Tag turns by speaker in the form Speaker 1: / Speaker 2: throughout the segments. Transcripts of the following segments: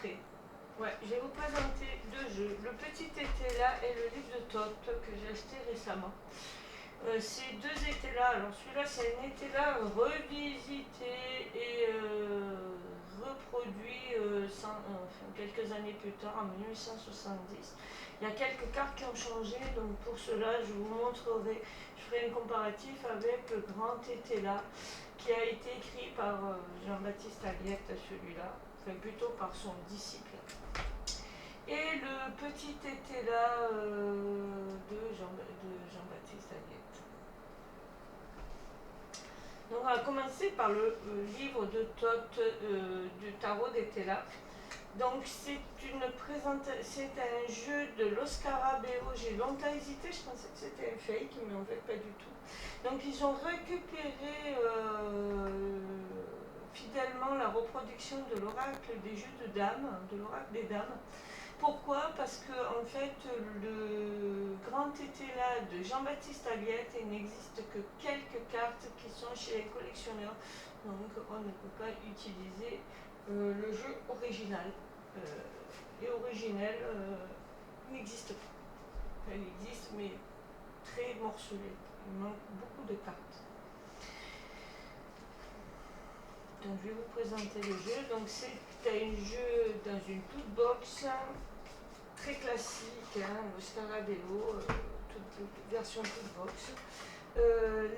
Speaker 1: après. Ouais, je vais vous présenter deux jeux. Le petit été là et le livre de Toth que j'ai acheté récemment. Ces deux étés là, alors celui-là c'est un été là revisité et reproduit quelques années plus tard, en 1870. Il y a quelques cartes qui ont changé, donc pour cela je vous montrerai, je ferai un comparatif avec le grand été là, qui a été écrit par Jean-Baptiste Aguette, celui-là, enfin plutôt par son disciple. Et le petit été là de Jean-Baptiste Aguette. Donc on va commencer par le livre de Toth du tarot d'été là. Donc c'est un jeu de l'Oscarabeo. J'ai longtemps hésité, je pensais que c'était un fake, mais en fait pas du tout. Donc ils ont récupéré fidèlement la reproduction de l'oracle des jeux de dames, de l'oracle des dames. Pourquoi? Parce que en fait le grand été là de Jean-Baptiste Aguette, il n'existe que quelques cartes qui sont chez les collectionneurs, donc on ne peut pas utiliser le jeu original. Et originel n'existe pas. Enfin, il existe mais très morcelé. Il manque beaucoup de cartes. Donc je vais vous présenter le jeu. Donc c'est un jeu dans une toute box, très classique, hein, le Scarabeo, version toute box. Le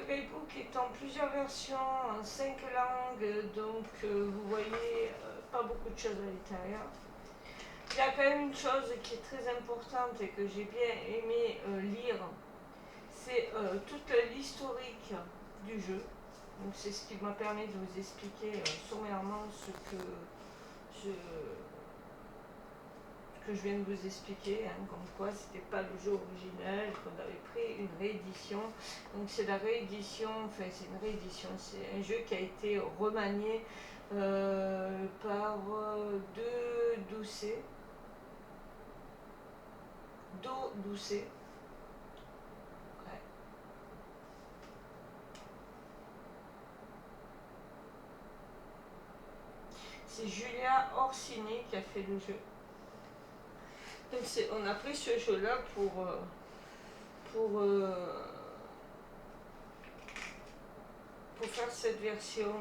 Speaker 1: rulebook est en plusieurs versions, en 5 langues, donc vous voyez pas beaucoup de choses à l'intérieur. Il y a quand même une chose qui est très importante et que j'ai bien aimé lire, c'est toute l'historique du jeu. Donc c'est ce qui m'a permis de vous expliquer sommairement ce que je viens de vous expliquer, hein, comme quoi c'était pas le jeu original, qu'on avait pris une réédition. Donc c'est la réédition, enfin c'est une réédition, c'est un jeu qui a été remanié par Do Doucet. Ouais. C'est Julia Orsini qui a fait le jeu. Donc on a pris ce jeu-là pour faire cette version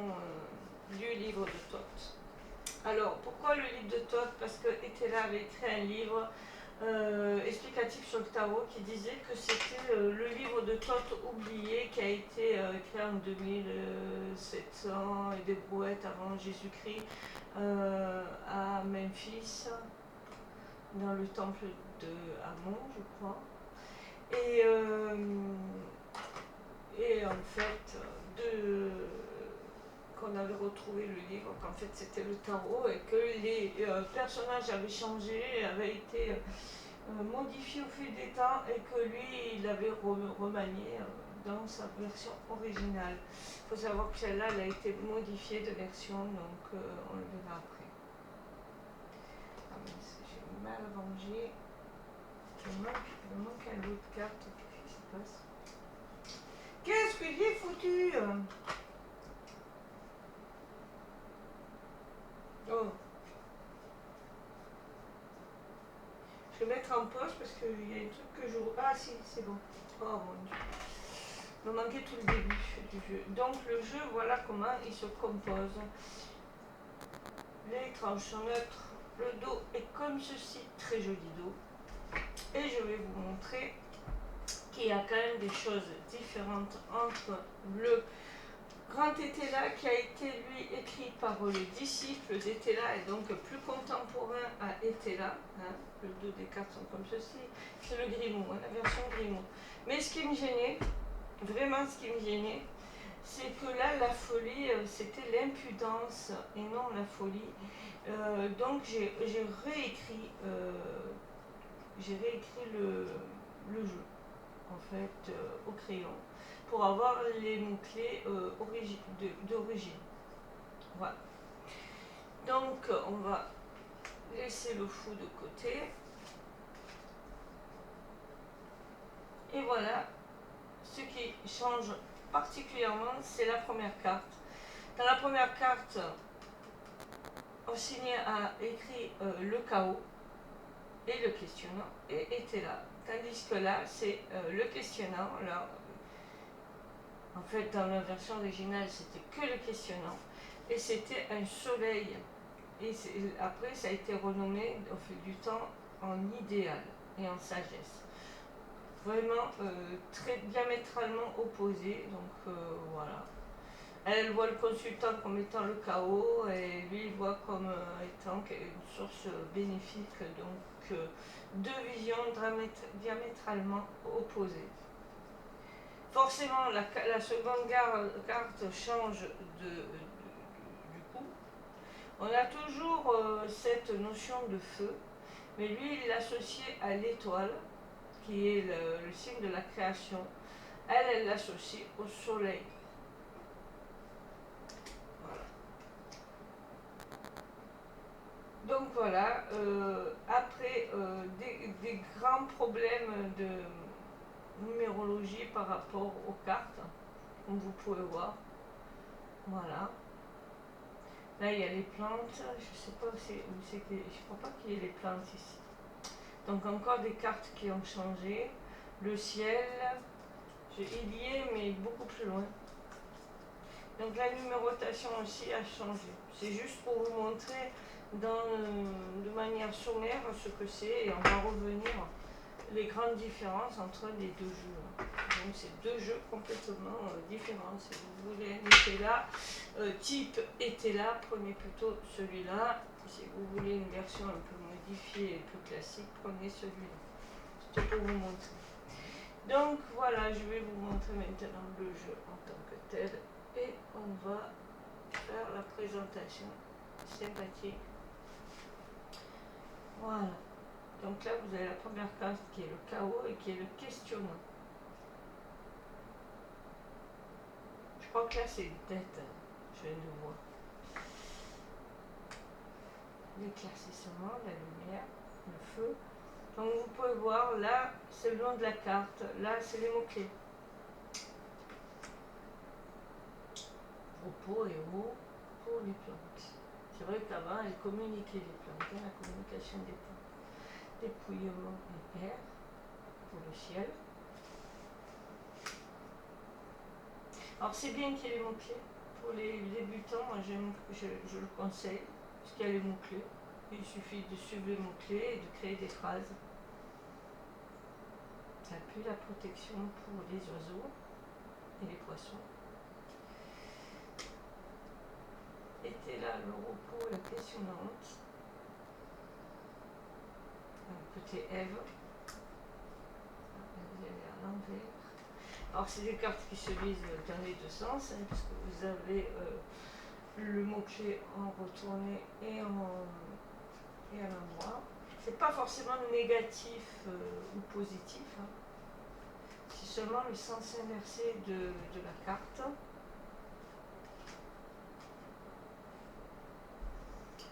Speaker 1: du livre de Toth. Alors, pourquoi le livre de Toth? Parce que Etela avait écrit un livre explicatif sur le tarot qui disait que c'était le livre de Toth oublié qui a été créé en 2700 et des brouettes avant Jésus-Christ à Memphis, dans le temple de Amon, je crois. Et en fait, qu'on avait retrouvé le livre, qu'en fait c'était le tarot et que les personnages avaient changé, avaient été modifiés au fil des temps et que lui il avait remanié dans sa version originale. Il faut savoir que celle-là elle a été modifiée de version, donc on le verra après. Ah mais j'ai mal rangé. Il manque un lot de cartes. Qu'est-ce qui se passe? Qu'est-ce que j'ai foutu? Oh. Je vais mettre en poche parce qu'il y a un truc que je... Ah si, c'est bon. Oh mon dieu. Il me manquait tout le début du jeu. Donc le jeu, voilà comment il se compose. Les tranches sont neutres. Le dos est comme ceci, très joli dos. Et je vais vous montrer qu'il y a quand même des choses différentes entre le grand Etela qui a été lui écrit par le disciple d'Etela et donc plus contemporain à Etela. Hein. Le dos des cartes sont comme ceci. C'est le Grimaud, hein, la version Grimaud. Mais ce qui me gênait, vraiment ce qui me gênait, c'est que là la folie c'était l'impudence et non la folie. Donc j'ai réécrit le jeu en fait au crayon pour avoir les mots-clés d'origine. Voilà. Donc on va laisser le fou de côté. Et voilà, ce qui change particulièrement, c'est la première carte. Dans la première carte, on Orsini a écrit le chaos et le questionnant et était là. Tandis que là, c'est le questionnant. Là, en fait, dans la version originale, c'était que le questionnant. Et c'était un soleil. Et après, ça a été renommé au fil du temps en idéal et en sagesse. Vraiment très diamétralement opposés. Donc voilà. Elle voit le consultant comme étant le chaos et lui il voit comme étant une source bénéfique. Donc deux visions diamétralement opposées. Forcément, la seconde carte change du coup. On a toujours cette notion de feu, mais lui il l'associe à l'étoile, qui est le signe de la création. Elle l'associe au soleil. Voilà. Donc voilà, après des grands problèmes de numérologie par rapport aux cartes, comme vous pouvez voir. Voilà. Là, il y a les plantes. Je ne sais pas où c'est. Je ne crois pas qu'il y ait les plantes ici. Donc encore des cartes qui ont changé. Le ciel, il y est, mais beaucoup plus loin. Donc la numérotation aussi a changé. C'est juste pour vous montrer de manière sommaire ce que c'est et on va revenir les grandes différences entre les deux jeux. Donc c'est deux jeux complètement différents. Si vous voulez un Etela, type Etela, prenez plutôt celui-là. Si vous voulez une version un peu modifiée et plus classique, prenez celui-là. C'était pour vous montrer. Donc voilà, je vais vous montrer maintenant le jeu en tant que tel et on va faire la présentation sympathique. Voilà. Donc là, vous avez la première carte qui est le chaos et qui est le questionnant. Je crois que là, c'est une tête. Je viens de voir. L'éclaircissement, la lumière, le feu. Donc vous pouvez voir, là, c'est le nom de la carte. Là, c'est les mots-clés. Repos et eau pour les plantes. C'est vrai qu'avant, elles communiquaient les plantes, la communication des plantes. Dépouillement et air pour le ciel. Alors c'est bien qu'il y ait les mots-clés. Pour les débutants, je le conseille, parce qu'il y a les mots-clés. Il suffit de suivre les mots-clés et de créer des phrases. Ça appuie la protection pour les oiseaux et les poissons. Était là le repos, la questionnante. Côté Ève. Elle est à l'envers. Alors c'est des cartes qui se lisent dans les deux sens, hein, parce que vous avez le mot-clé en retourné et à l'endroit. C'est pas forcément négatif ou positif. Hein. C'est seulement le sens inversé de la carte.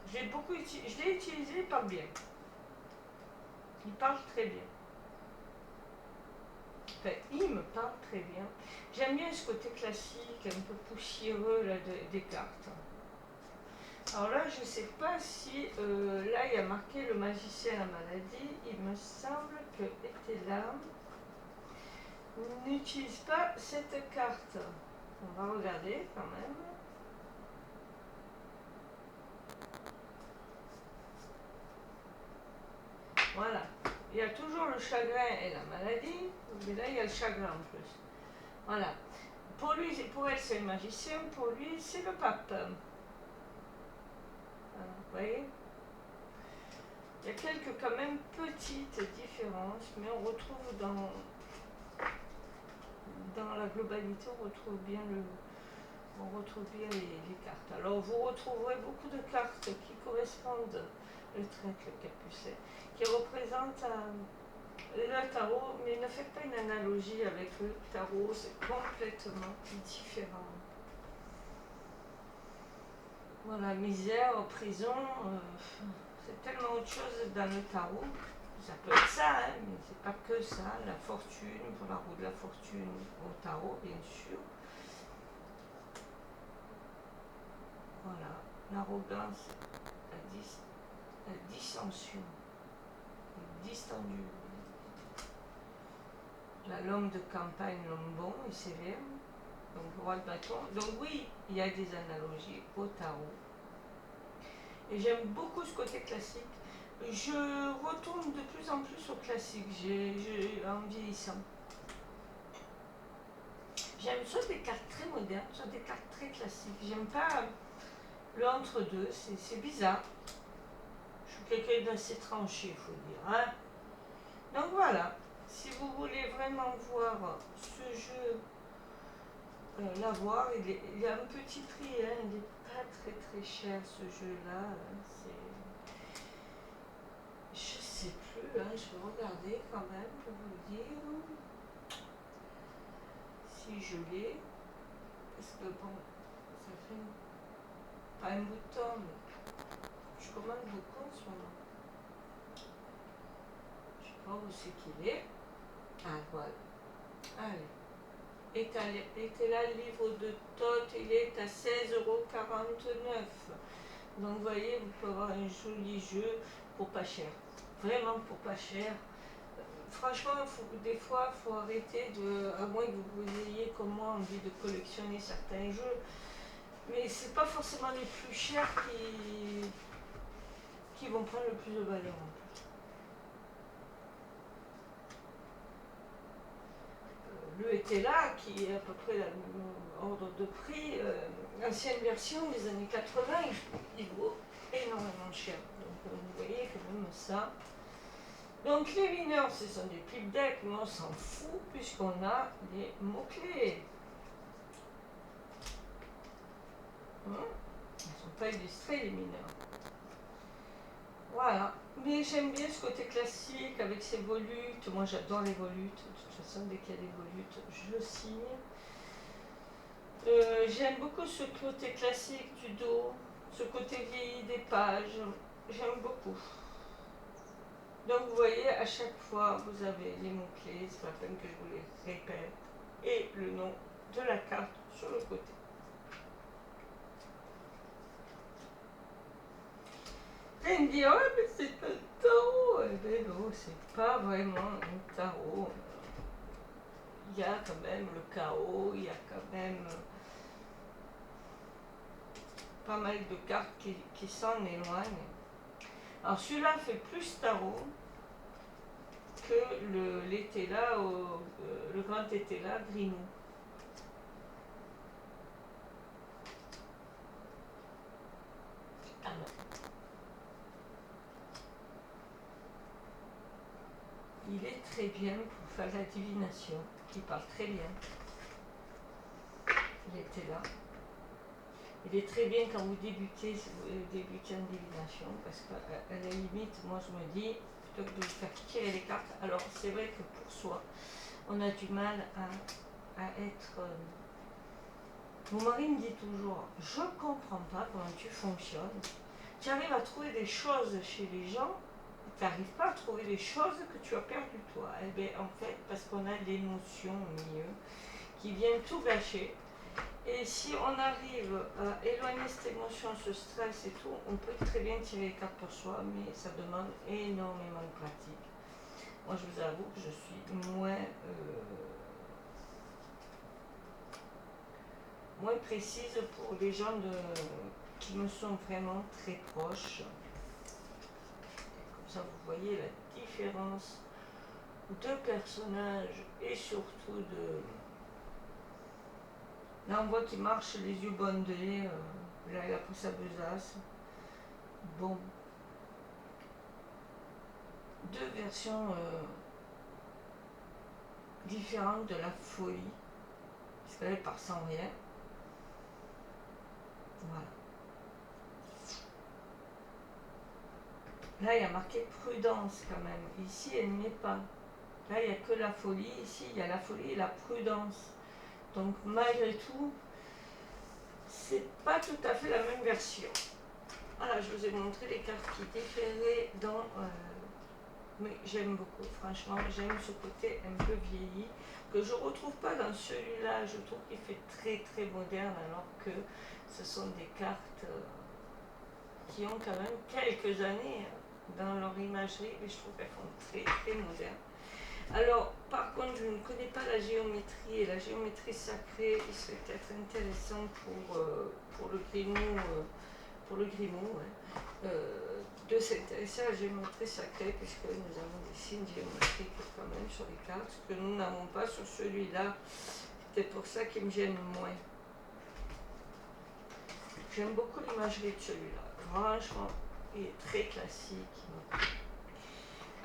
Speaker 1: Je l'ai utilisé, il parle bien. Il parle très bien. Enfin, il me parle très bien. J'aime bien ce côté classique, un peu poussiéreux là, des cartes. Alors là, je ne sais pas si... là, il y a marqué le magicien à la maladie. Il me semble que Etela n'utilise pas cette carte. On va regarder quand même. Voilà. Il y a toujours le chagrin et la maladie, mais là il y a le chagrin en plus. Voilà. Pour lui, pour elle c'est le magicien, pour lui c'est le pape. Voilà, vous voyez. Il y a quelques quand même petites différences, mais on retrouve dans la globalité, on retrouve bien les cartes. Alors vous retrouverez beaucoup de cartes qui correspondent, le trèfle, le capucin, qui représentent le tarot, mais ne faites pas une analogie avec le tarot, c'est complètement différent. Voilà, misère, prison, c'est tellement autre chose dans le tarot. Ça peut être ça, hein, mais c'est pas que ça. La fortune, pour la roue de la fortune au tarot, bien sûr. Voilà, l'arrogance, dissension, distendu. La l'homme de campagne, l'homme bon et sévère, donc roi de bâton. Donc oui, il y a des analogies au tarot. Et j'aime beaucoup ce côté classique. Je retourne de plus en plus au classique, en vieillissant. J'aime soit des cartes très modernes, soit des cartes très classiques. J'aime pas le entre-deux, c'est bizarre. Je suis quelqu'un d'assez tranché, il faut dire. Hein. Donc voilà, si vous voulez vraiment voir ce jeu, l'avoir, il y a un petit prix, hein, il n'est pas très très cher ce jeu-là. Je sais plus, hein, je vais regarder quand même pour vous dire si je l'ai. Parce que bon, ça fait pas un bout de temps, mais je commande beaucoup en ce moment. Je sais pas où c'est qu'il est. Ah voilà. Allez. Et là, le livre de Tot, il est à 16,49 €. Donc vous voyez, vous pouvez avoir un joli jeu pour pas cher. Vraiment pour pas cher. Franchement, des fois, il faut arrêter à moins que vous ayez comme moi envie de collectionner certains jeux. Mais c'est pas forcément les plus chers qui vont prendre le plus de valeur. Le était là, qui est à peu près le même ordre de prix, l'ancienne version des années 80, il vaut énormément cher. Donc vous voyez quand même ça. Donc les mineurs, ce sont des pipe decks, mais on s'en fout puisqu'on a les mots-clés. Ils ne sont pas illustrés les mineurs. Voilà. Mais j'aime bien ce côté classique avec ses volutes. Moi j'adore les volutes. De toute façon, dès qu'il y a des volutes, je signe. J'aime beaucoup ce côté classique du dos, ce côté vieilli des pages. J'aime beaucoup. Donc vous voyez, à chaque fois, vous avez les mots-clés, c'est pas la peine que je vous les répète, et le nom de la carte sur le côté. Et il me dit, ouais, mais c'est un tarot. Eh bien non, c'est pas vraiment un tarot. Il y a quand même le chaos, il y a quand même pas mal de cartes qui s'en éloignent. Alors celui-là fait plus tarot que le grand Tétéla Grinou. Alors, il est très bien pour faire la divination, il parle très bien. Il était là. Il est très bien quand vous débutez en divination, parce qu'à la limite, moi je me dis, plutôt que de vous faire tirer les cartes, alors c'est vrai que pour soi, on a du mal à être... Mon mari me dit toujours, je ne comprends pas comment tu fonctionnes. Tu arrives à trouver des choses chez les gens, tu n'arrives pas à trouver des choses que tu as perdues toi. Eh bien en fait, parce qu'on a l'émotion au milieu qui vient tout gâcher. Et si on arrive à éloigner cette émotion, ce stress et tout, on peut très bien tirer les cartes pour soi, mais ça demande énormément de pratique. Moi, je vous avoue que je suis moins précise pour les gens qui me sont vraiment très proches. Comme ça, vous voyez la différence de personnages et surtout de... Là, on voit qu'il marche les yeux bandés. Là, il a pris sa besace. Bon. Deux versions différentes de la folie. Parce qu'elle part sans rien. Voilà. Là, il y a marqué prudence quand même. Ici, elle n'y est pas. Là, il n'y a que la folie. Ici, il y a la folie et la prudence. Donc, malgré tout, c'est pas tout à fait la même version. Voilà, je vous ai montré les cartes qui différaient dans... mais j'aime beaucoup, franchement, j'aime ce côté un peu vieilli, que je ne retrouve pas dans celui-là. Je trouve qu'il fait très très moderne, alors que ce sont des cartes qui ont quand même quelques années dans leur imagerie, mais je trouve qu'elles font très très modernes. Alors, par contre, je ne connais pas la géométrie, et la géométrie sacrée, il serait peut-être intéressant pour le grimoire, ouais, de s'intéresser à la géométrie sacrée, puisque nous avons des signes géométriques quand même sur les cartes, que nous n'avons pas sur celui-là. C'est pour ça qu'il me gêne moins. J'aime beaucoup l'imagerie de celui-là. Franchement, il est très classique.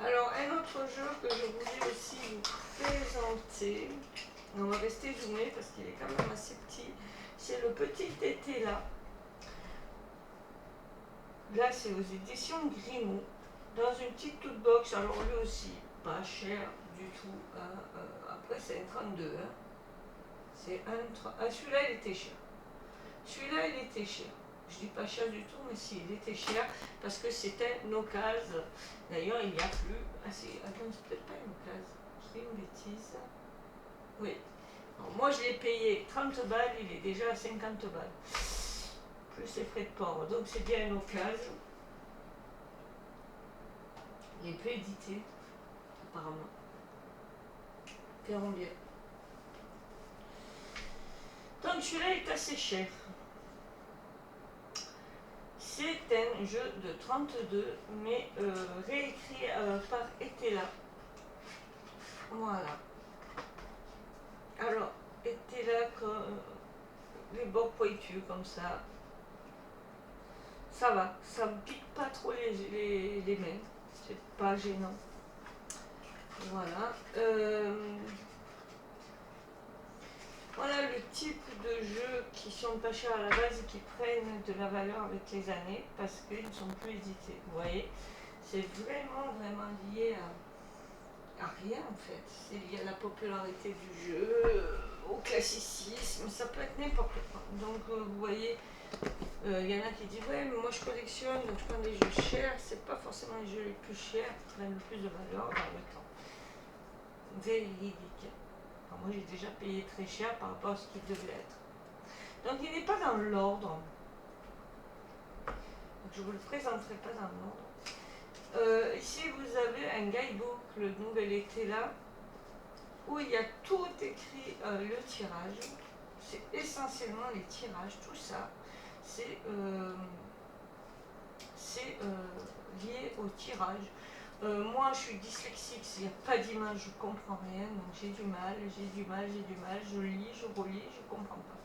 Speaker 1: Alors, un autre jeu que je voulais aussi vous présenter, on va rester zoomé parce qu'il est quand même assez petit, c'est le petit été là. Là, c'est aux éditions Grimaud, dans une petite toute box. Alors, lui aussi, pas cher du tout. Après, c'est un 32. Hein. C'est un. Ah, celui-là, il était cher. Celui-là, il était cher. Je dis pas cher du tout, mais si, il était cher parce que c'était une occasion. D'ailleurs, il n'y a plus. Ah, c'est. Attends, c'est peut-être pas une occasion. Je dis une bêtise. Oui. Alors, moi, je l'ai payé 30 balles, il est déjà à 50 balles. Plus les frais de port. Donc, c'est bien une occasion. Il est peu édité, apparemment. Verrons bien. Donc, celui-là est assez cher. C'est un jeu de 32, mais réécrit par Etela. Voilà. Alors, Etela, les bords pointus comme ça. Ça va, ça me pique pas trop les mains. C'est pas gênant. Voilà. Voilà le type de jeux qui sont pas chers à la base et qui prennent de la valeur avec les années parce qu'ils ne sont plus édités. Vous voyez, c'est vraiment lié à rien en fait. C'est lié à la popularité du jeu, au classicisme, ça peut être n'importe quoi. Donc vous voyez, il y en a qui disent ouais mais moi je collectionne donc je prends des jeux chers, c'est pas forcément les jeux les plus chers qui prennent le plus de valeur dans le temps. Véridique. Alors moi j'ai déjà payé très cher par rapport à ce qu'il devait être. Donc il n'est pas dans l'ordre. Donc je ne vous le présenterai pas dans l'ordre. Ici vous avez un guidebook, le nouvel été là, où il y a tout écrit le tirage. C'est essentiellement les tirages, tout ça. C'est lié au tirage. Moi, je suis dyslexique, s'il n'y a pas d'image, je ne comprends rien, donc j'ai du mal, je lis, je relis, je ne comprends pas.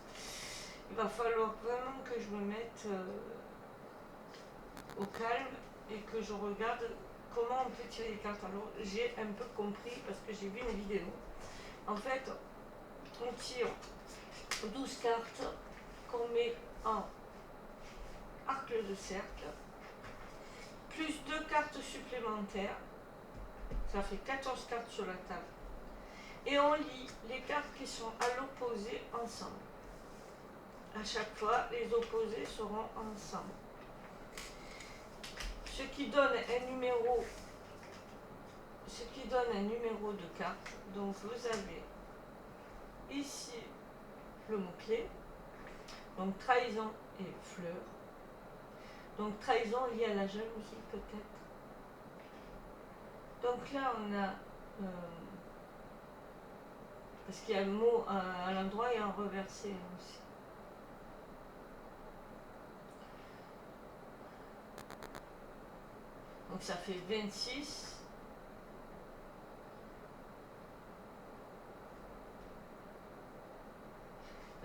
Speaker 1: Il va falloir vraiment que je me mette au calme et que je regarde comment on peut tirer les cartes. Alors, j'ai un peu compris parce que j'ai vu une vidéo. En fait, on tire 12 cartes qu'on met en arc de cercle, plus 2 cartes supplémentaires, ça fait 14 cartes sur la table. Et on lit les cartes qui sont à l'opposé ensemble. À chaque fois, les opposés seront ensemble. Ce qui donne un numéro de carte. Donc vous avez ici le mot-clé, donc trahison et fleur. Donc trahison liée à la jalousie peut-être. Donc là on a, parce qu'il y a le mot à l'endroit et en reversé aussi. Donc ça fait 26.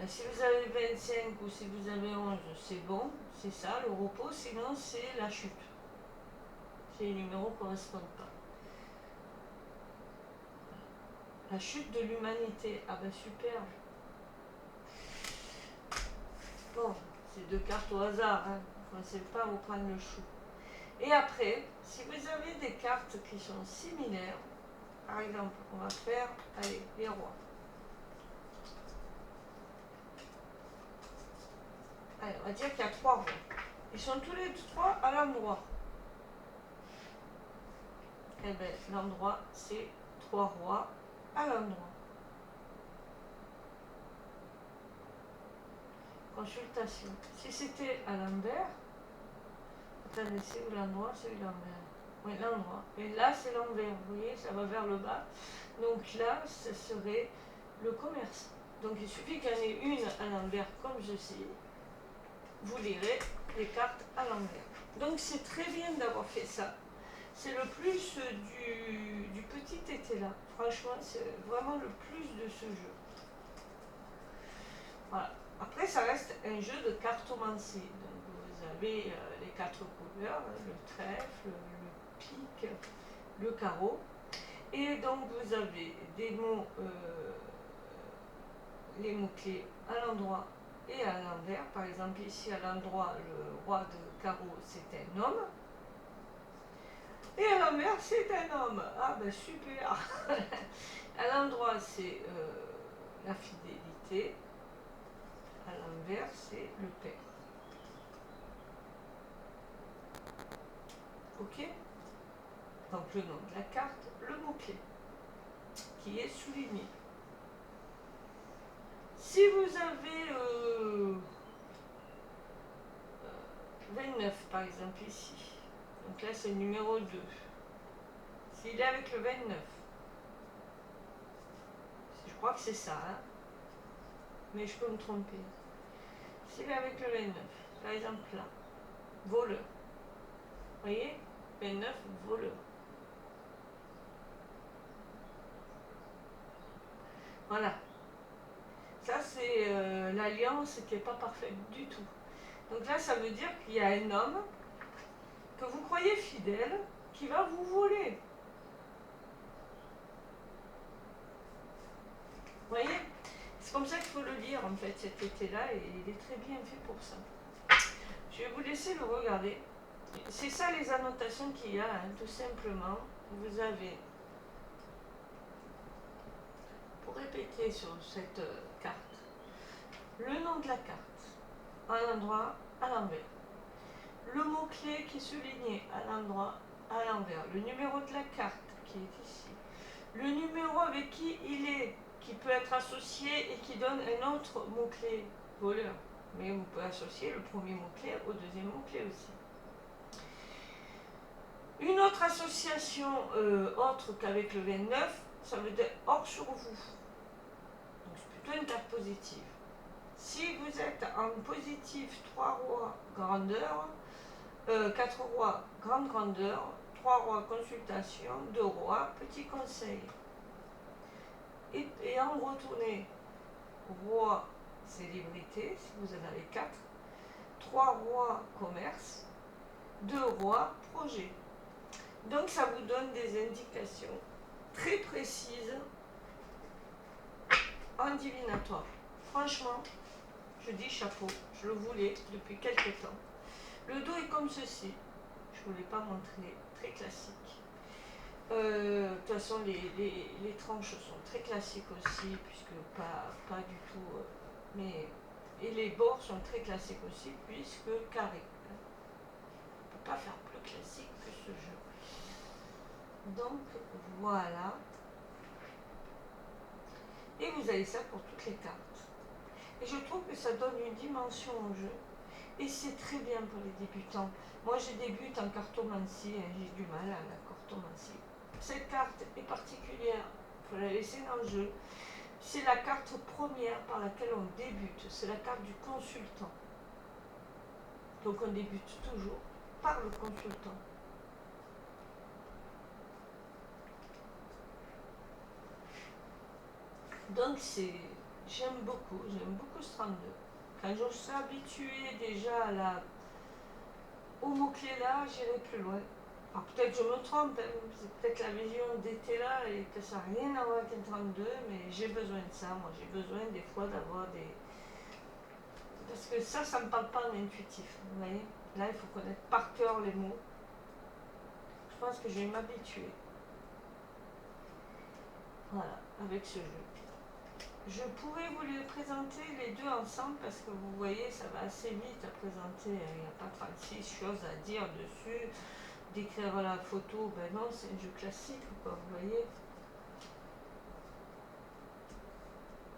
Speaker 1: Si vous avez 25 ou si vous avez 11, c'est bon, c'est ça le repos, sinon c'est la chute. Si les numéros ne correspondent pas. La chute de l'humanité, ah ben super. Bon, c'est 2 cartes au hasard, hein. Vous ne pensez pas vous prendre le chou. Et après, si vous avez des cartes qui sont similaires, par exemple, on va faire, allez, les rois. Allez, on va dire qu'il y a 3 rois. Ils sont tous les 3 à l'endroit. Eh bien, l'endroit, c'est 3 rois à l'endroit. Consultation. Si c'était à l'envers, Attendez, c'est où l'endroit? C'est où l'envers? Oui, l'endroit. Et là, c'est l'envers. Vous voyez, ça va vers le bas. Donc là, ce serait le commerce. Donc il suffit qu'il y en ait une à l'envers comme ceci. Vous lirez les cartes à l'envers. Donc c'est très bien d'avoir fait ça. C'est le plus du petit été là. Franchement, c'est vraiment le plus de ce jeu. Voilà. Après, ça reste un jeu de cartomancie. Donc vous avez les 4 couleurs, le trèfle, le pique, le carreau. Et donc vous avez des mots, les mots-clés à l'endroit et à l'envers. Par exemple, ici à l'endroit, le roi de carreau, c'est un homme. Et à l'envers, c'est un homme. Ah ben super. À l'endroit, c'est la fidélité. À l'envers, c'est le père. Ok? Donc le nom de la carte, le mot-clé, qui est souligné. Si vous avez 29 par exemple ici, donc là c'est le numéro 2. S'il est avec le 29, je crois que c'est ça, hein, mais je peux me tromper. S'il est avec le 29, par exemple là, voleur. Vous voyez, 29, voleur. Voilà. Ça, c'est l'alliance qui n'est pas parfaite du tout. Donc là, ça veut dire qu'il y a un homme que vous croyez fidèle qui va vous voler. Vous voyez? C'est comme ça qu'il faut le lire, en fait, cet été-là, et il est très bien fait pour ça. Je vais vous laisser le regarder. C'est ça les annotations qu'il y a, hein, tout simplement. Vous avez, pour répéter sur cette carte, le nom de la carte, à l'endroit, à l'envers. Le mot-clé qui est souligné à l'endroit, à l'envers. Le numéro de la carte qui est ici. Le numéro avec qui il est, qui peut être associé et qui donne un autre mot-clé, voleur. Mais vous pouvez associer le premier mot-clé au deuxième mot-clé aussi. Une autre association autre qu'avec le 29, ça veut dire hors sur vous. Donc c'est plutôt une carte positive. Si vous êtes en positif 3 rois grandeur, 4 rois grande grandeur, 3 rois consultation, 2 rois petit conseil. Et en retourné, roi célébrité, si vous en avez 4, 3 rois commerce, 2 rois projet. Donc ça vous donne des indications très précises en divinatoire. Franchement, je dis chapeau, je le voulais depuis quelques temps. Le dos est comme ceci, je ne vous l'ai pas montré, très classique. De toute façon, les tranches sont très classiques aussi, puisque pas du tout, mais et les bords sont très classiques aussi, puisque carré. On ne peut pas faire plus classique que ce jeu. Donc voilà. Et vous avez ça pour toutes les cartes. Et je trouve que ça donne une dimension au jeu. Et c'est très bien pour les débutants. Moi, je débute en cartomancie, hein, j'ai du mal à la cartomancie. Cette carte est particulière, il faut la laisser dans le jeu. C'est la carte première par laquelle on débute, c'est la carte du consultant. Donc on débute toujours par le consultant. Donc j'aime beaucoup ce 32. Quand je serai habituée déjà au mot-clé là, j'irai plus loin. Alors peut-être que je me trompe, hein, c'est peut-être la vision d'été là et que ça n'a rien à voir avec un 32, mais j'ai besoin de ça, moi j'ai besoin des fois d'avoir des... Parce que ça ne me parle pas en intuitif, vous voyez. Là il faut connaître par cœur les mots. Je pense que je vais m'habituer. Voilà, avec ce jeu. Je pourrais vous les présenter les deux ensemble parce que vous voyez, ça va assez vite à présenter. Il n'y a pas 36 choses à dire dessus. Décrire la photo, ben non, c'est un jeu classique, quoi, vous voyez.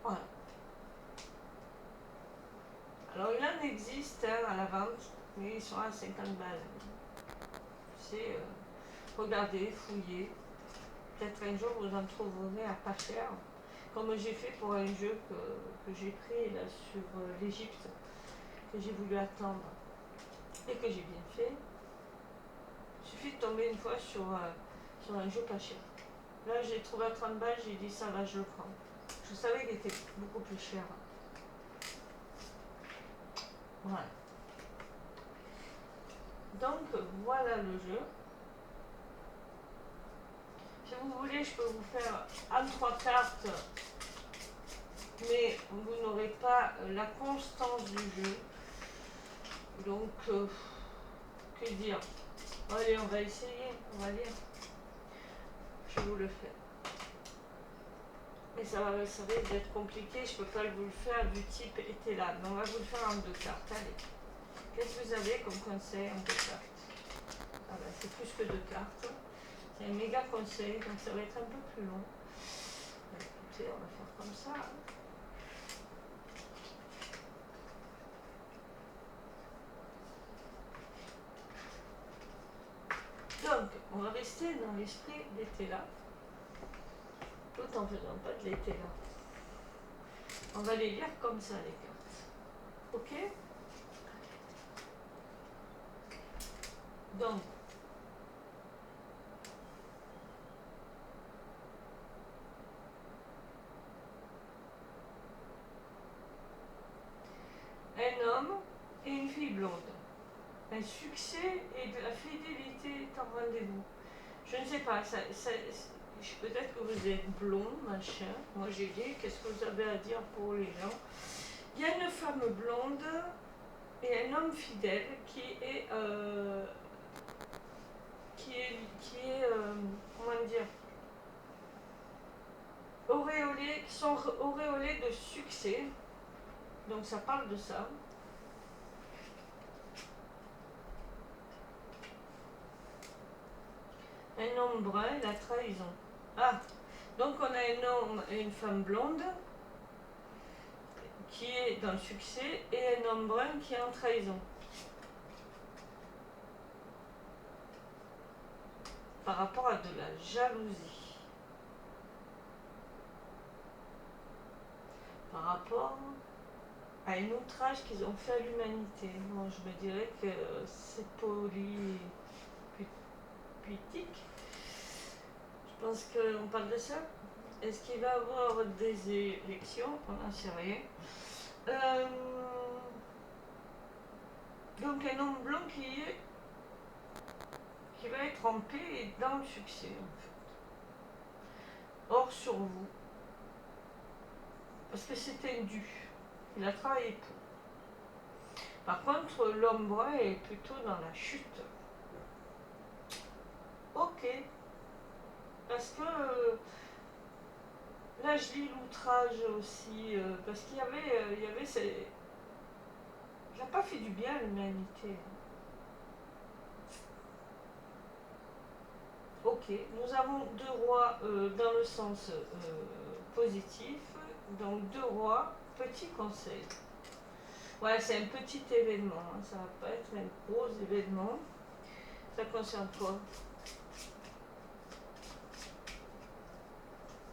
Speaker 1: Voilà. Alors il en existe hein, à la vente, mais ils sont à 50 balles. commencer, regardez, fouillez. Peut-être un jour vous en trouverez à pas cher. Comme j'ai fait pour un jeu que j'ai pris là sur l'Égypte, que j'ai voulu attendre et que j'ai bien fait. Il suffit de tomber une fois sur un jeu pas cher. Là, j'ai trouvé à 30 balles, j'ai dit ça va, je le prends. Je savais qu'il était beaucoup plus cher. Voilà. Donc, voilà le jeu. Si vous voulez, je peux vous faire en 3 cartes, mais vous n'aurez pas la constance du jeu. Donc, que dire? Allez, on va essayer, on va lire. Je vous le fais. Mais ça risque d'être compliqué, je ne peux pas vous le faire du type était là. Mais on va vous le faire en 2 cartes. Allez. Qu'est-ce que vous avez comme conseil en 2 cartes? Ah ben, c'est plus que 2 cartes. C'est un méga conseil, donc ça va être un peu plus long. Écoutez, on va faire comme ça. Donc, on va rester dans l'esprit d'été là, tout en faisant pas de l'été là. On va les lire comme ça, les cartes. Ok? Donc, un homme et une fille blonde. Un succès et de la fidélité est en rendez-vous. Je ne sais pas, peut-être que vous êtes blond, machin. Moi j'ai dit, qu'est-ce que vous avez à dire pour les gens? Il y a une femme blonde et un homme fidèle qui est comment dire, auréolés, qui sont auréolés de succès. Donc ça parle de ça. Un homme brun, la trahison. Ah, donc on a un homme et une femme blonde qui est dans le succès et un homme brun qui est en trahison. Par rapport à de la jalousie. Par rapport à un outrage qu'ils ont fait à l'humanité. Moi, je me dirais que c'est politique. Je pense qu'on parle de ça. Est-ce qu'il va y avoir des élections? On n'en sait rien. Donc un homme blanc qui va être en paix et dans le succès, en fait. Or sur vous. Parce que c'était dû. Il a travaillé pour. Par contre, l'homme brun est plutôt dans la chute. Ok. Parce que là, je lis l'outrage aussi. Parce qu'il y avait il n'a pas fait du bien à l'humanité. Ok. Nous avons 2 rois dans le sens positif. Donc 2 rois, petit conseil. Ouais, c'est un petit événement, hein. Ça va pas être un gros événement. Ça concerne quoi?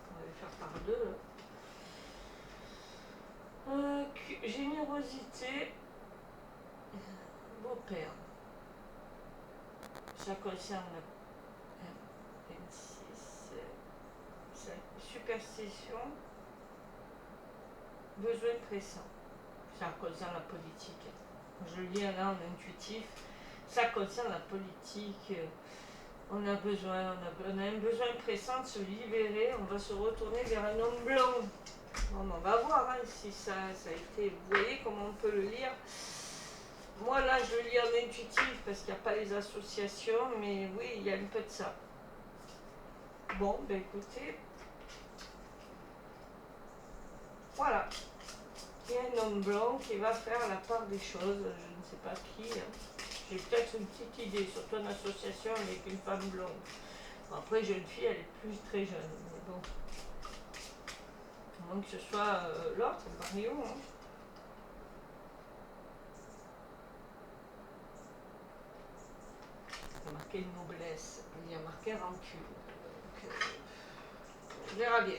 Speaker 1: On va le faire par 2. Générosité, beau-père. Ça concerne la 26, superstition, besoin pressant. Ça concerne la politique. Je le lis là en intuitif. Ça concerne la politique. On a un besoin pressant de se libérer. On va se retourner vers un homme blanc. Bon, on va voir hein, si ça a été. Vous voyez comment on peut le lire. Moi là, je le lis en intuitif parce qu'il n'y a pas les associations, mais oui, il y a un peu de ça. Bon, ben écoutez. Voilà. Il y a un homme blanc qui va faire la part des choses, je ne sais pas qui. Hein. J'ai peut-être une petite idée, surtout une association avec une femme blonde. Bon, après, jeune fille, elle est plus très jeune, mais bon. À moins que ce soit l'autre, Mario. Hein. Ça marche. marqué noblesse, il y a marqué rancune. Donc, on verra bien.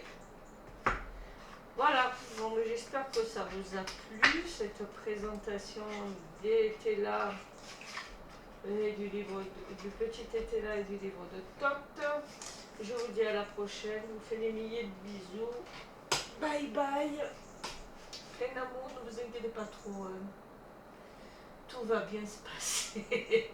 Speaker 1: Voilà, bon, j'espère que ça vous a plu, cette présentation d'Etela, du petit Etela et du livre de Thoth. Je vous dis à la prochaine, je vous fais des milliers de bisous. Bye bye. Plein d'amour, ne vous inquiétez pas trop. Tout va bien se passer.